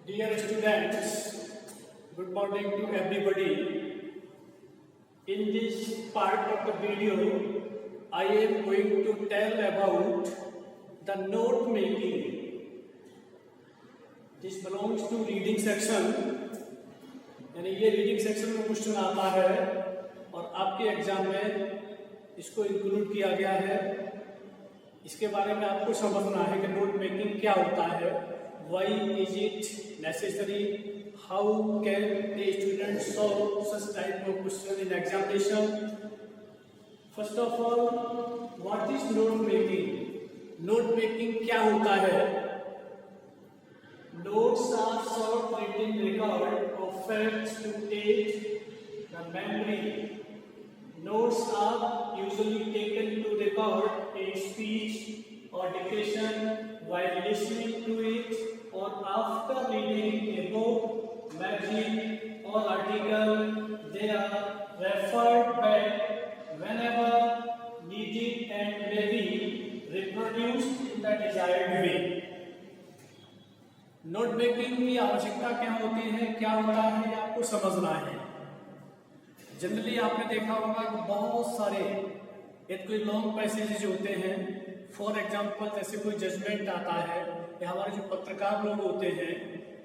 Dear students, good morning to everybody. In this part of the video, I am going to tell about the note making. This belongs to reading section. यानी ये reading section में question आता है और आपके exam में इसको include किया गया है। इसके बारे में आपको समझना है कि नोट मेकिंग क्या होता है, why is it necessary, how can a student solve such type of question in examination. First of all, what is note making? Note making क्या होता है? Notes are short written record of facts to aid the memory. Notes are usually taken to record a speech or dictation while listening to it or after reading a book, magazine or article. They are referred back whenever needed and may be reproduced in the desired way. Note making की आवश्यकता क्या होती है, क्या होता है, आपको समझना है। जनरली आपने देखा होगा कि बहुत सारे कोई लॉन्ग पैसेजेस होते हैं। फॉर एग्जांपल जैसे कोई जजमेंट आता है या हमारे जो पत्रकार लोग होते हैं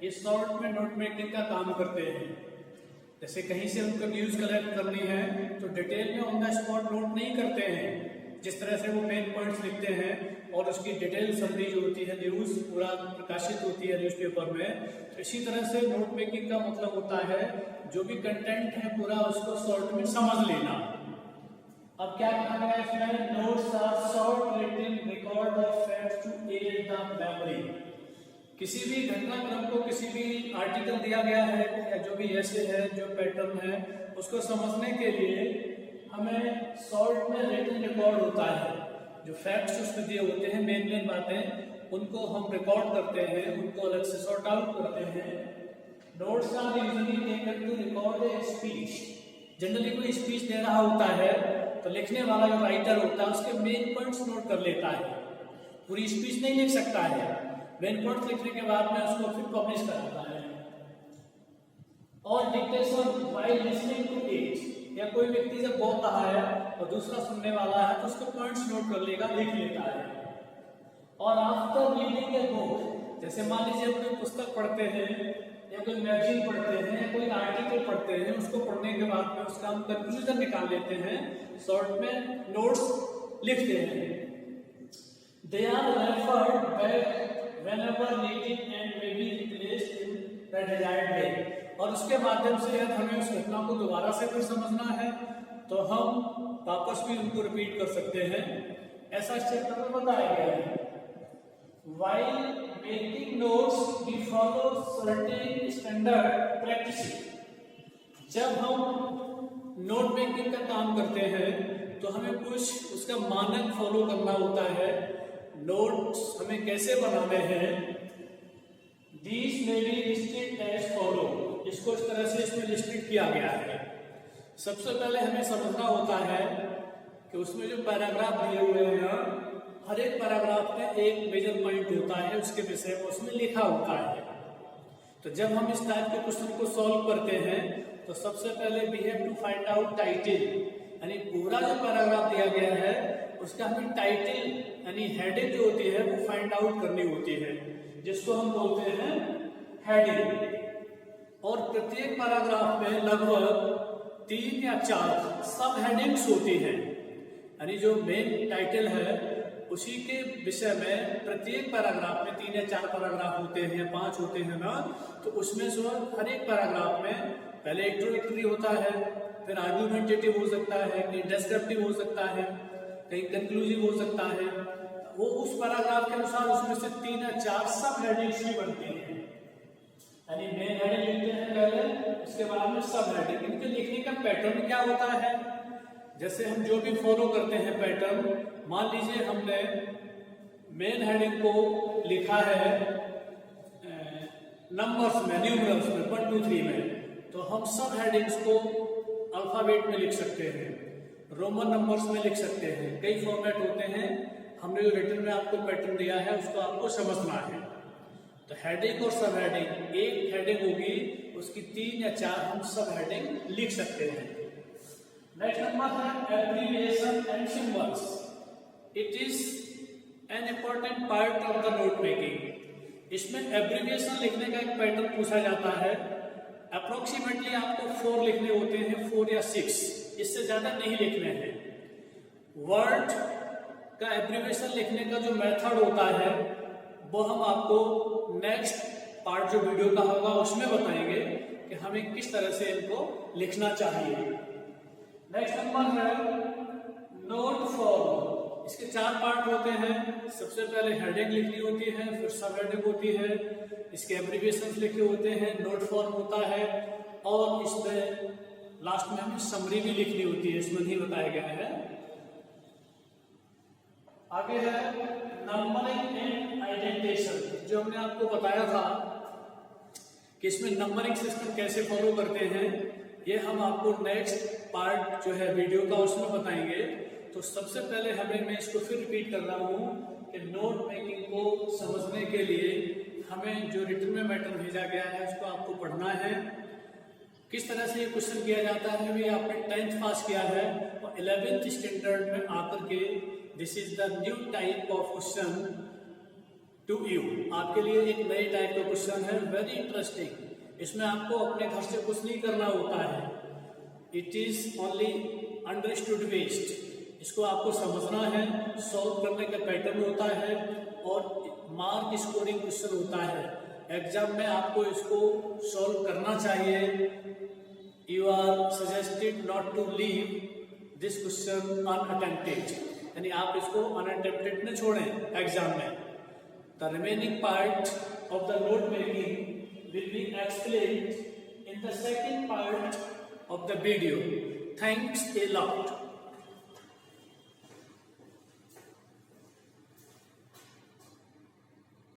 ये शॉर्ट में नोट मेकिंग का काम करते हैं। जैसे कहीं से उनको न्यूज कलेक्ट करनी है तो डिटेल में ऑन द स्पॉट नोट नहीं करते हैं। जिस तरह से वो मेन पॉइंट्स लिखते हैं और उसकी डिटेल समरी जो होती है न्यूज पूरा प्रकाशित होती है न्यूज़पेपर में, तो इसी तरह से नोट मेकिंग का मतलब होता है जो भी कंटेंट है पूरा उसको शॉर्ट में समझ लेना। अब क्या कहा गया इसमें, notes are short written record of facts to aid the memory. किसी भी घटनाक्रम को, किसी भी आर्टिकल दिया गया है या जो भी ऐसे है, जो पैटर्न है, उसको समझने के लिए हमें शॉर्ट में रिटन रिकॉर्ड होता है। जो फैक्ट्स उसमें दिए होते हैं, मेन बातें, उनको हम रिकॉर्ड करते हैं, उनको अलग से सॉर्ट आउट करते हैं। Notes are usually taken to record a speech. Generally कोई स्पीच दे रहा होता है तो लिखने वाला जो राइटर होता है उसके मेन पॉइंट्स नोट कर लेता है। पूरी स्पीच नहीं लिख सकता है, मेन पॉइंट्स लिखने के बाद में उसको फिर पब्लिश कराता है। और dictation while listening to it, या कोई व्यक्ति जब बोल रहा है और दूसरा सुनने वाला है तो उसको पॉइंट्स नोट कर लेगा, लिख लेता है। और आफ्टर रीडिंग ए बुक, जैसे मान लीजिए कोई पुस्तक पढ़ते हैं या कोई मैगजीन पढ़ते हैं या कोई आर्टिकल पढ़ते हैं, उसको पढ़ने के बाद में उसका हम कंक्लूजन निकाल लेते हैं, शॉर्ट में नोट्स लिखते हैं। They are referred back whenever needed and may be replaced in the desired way. और उसके माध्यम से यदि हमें उस घटना को दोबारा से फिर समझना है तो हम वापस भी उनको रिपीट कर सकते हैं। ऐसा इस चैप्टर में बताया गया है। While making notes, we follow certain standard practices. जब हम नोट मेकिंग का काम करते हैं तो हमें कुछ उसका मानक फॉलो करना होता है। नोट्स हमें कैसे बनाने हैं, These may be listed as follow. इसको इस तरह से इसमें लिस्टेड किया गया है। सबसे पहले हमें समझना होता है कि उसमें जो पैराग्राफ दिए हुए हैं, हर एक पैराग्राफ में एक मेजर पॉइंट होता है, उसके विषय में उसमें लिखा होता है। तो जब हम इस टाइप के क्वेश्चन को सॉल्व करते हैं तो सबसे पहले we have to find out title, यानी पूरा जो पैराग्राफ दिया गया है उसका हमें टाइटल यानी हेडिंग जो होती है वो फाइंड आउट करनी होती है, जिसको हम बोलते हैं हेडिंग। और प्रत्येक पैराग्राफ में लगभग 3 या 4 सब हेडिंग्स होती हैं, यानी जो मेन टाइटल है उसी के विषय में प्रत्येक पैराग्राफ में 3 या 4 पैराग्राफ होते हैं, 5 होते हैं ना, तो उसमें से हर एक पैराग्राफ में पहले इंट्रोडक्टरी होता है, फिर आर्गुमेंटेटिव हो सकता है, कहीं डिस्क्रिप्टिव हो सकता है, कहीं कंक्लूसिव हो सकता है। वो उस पैराग्राफ के अनुसार उसमें से 3 या 4 सब हेडिंग्स भी बनती हैं। यानी मेन हेडिंग लिखते हैं पहले, उसके बाद में सब हेडिंग। इनके लिखने का पैटर्न क्या होता है, जैसे हम जो भी फॉलो करते हैं पैटर्न, मान लीजिए हमने मेन हेडिंग को लिखा है नंबर्स में, न्यूमरल्स में, 1 2 3 में, तो हम सब हेडिंग्स को अल्फाबेट में लिख सकते हैं, रोमन नंबर्स में लिख सकते हैं। कई फॉर्मेट होते हैं, हमने जो रिटन में आपको पैटर्न दिया है उसको आपको समझना है। तो हेडिंग और सब हेडिंग, एक हेडिंग होगी उसकी 3 या 4 हम सब हेडिंग लिख सकते हैं। नेक्स्ट नंबर है abbreviation and symbols. It is an important part of the note making. इसमें एब्रिविएशन लिखने का एक पैटर्न पूछा जाता है। अप्रोक्सीमेटली आपको 4 लिखने होते हैं, 4 या 6, इससे ज्यादा नहीं लिखने हैं। वर्ड का एब्रिविएशन लिखने का जो मेथड होता है वो हम आपको नेक्स्ट पार्ट जो वीडियो का होगा उसमें बताएंगे कि हमें किस तरह से इनको लिखना चाहिए। नेक्स्ट नंबर है नोट फॉर्म। इसके 4 पार्ट होते हैं। सबसे पहले हेडिंग लिखनी होती है, फिर सब हेडिंग होती है, इसके एब्रिविएशन लिखे होते हैं, नोट फॉर्म होता है और इसमें लास्ट में हमें समरी भी लिखनी होती है, इसमें नहीं बताया गया है। आगे है नंबरिंग एंड आइडेंटिफिकेशन। जो हमने आपको बताया था कि इसमें नंबरिंग सिस्टम कैसे फॉलो करते हैं, ये हम आपको नेक्स्ट पार्ट जो है वीडियो का उसमें बताएंगे। तो सबसे पहले मैं इसको फिर रिपीट कर रहा हूँ कि नोट मेकिंग को समझने के लिए हमें जो रिटन में मैटर भेजा गया है उसको आपको पढ़ना है। किस तरह से ये क्वेश्चन किया जाता है, ये आपने 10th पास किया है और 11th स्टैंडर्ड में आकर के this is the new type of question to you. आपके लिए एक नई टाइप का क्वेश्चन है, वेरी इंटरेस्टिंग। इसमें आपको अपने घर से कुछ नहीं करना होता है, it is only understood based. इसको आपको समझना है, सॉल्व करने का पैटर्न होता है और मार्क स्कोरिंग क्वेश्चन होता है। एग्जाम में आपको इसको सॉल्व करना चाहिए। You are suggested not to leave this question unattempted, यानी आप इसको अनअटेम्प्टेड न छोड़ें एग्जाम में। The remaining part of the note making will be explained in the second part of the video. Thanks a lot.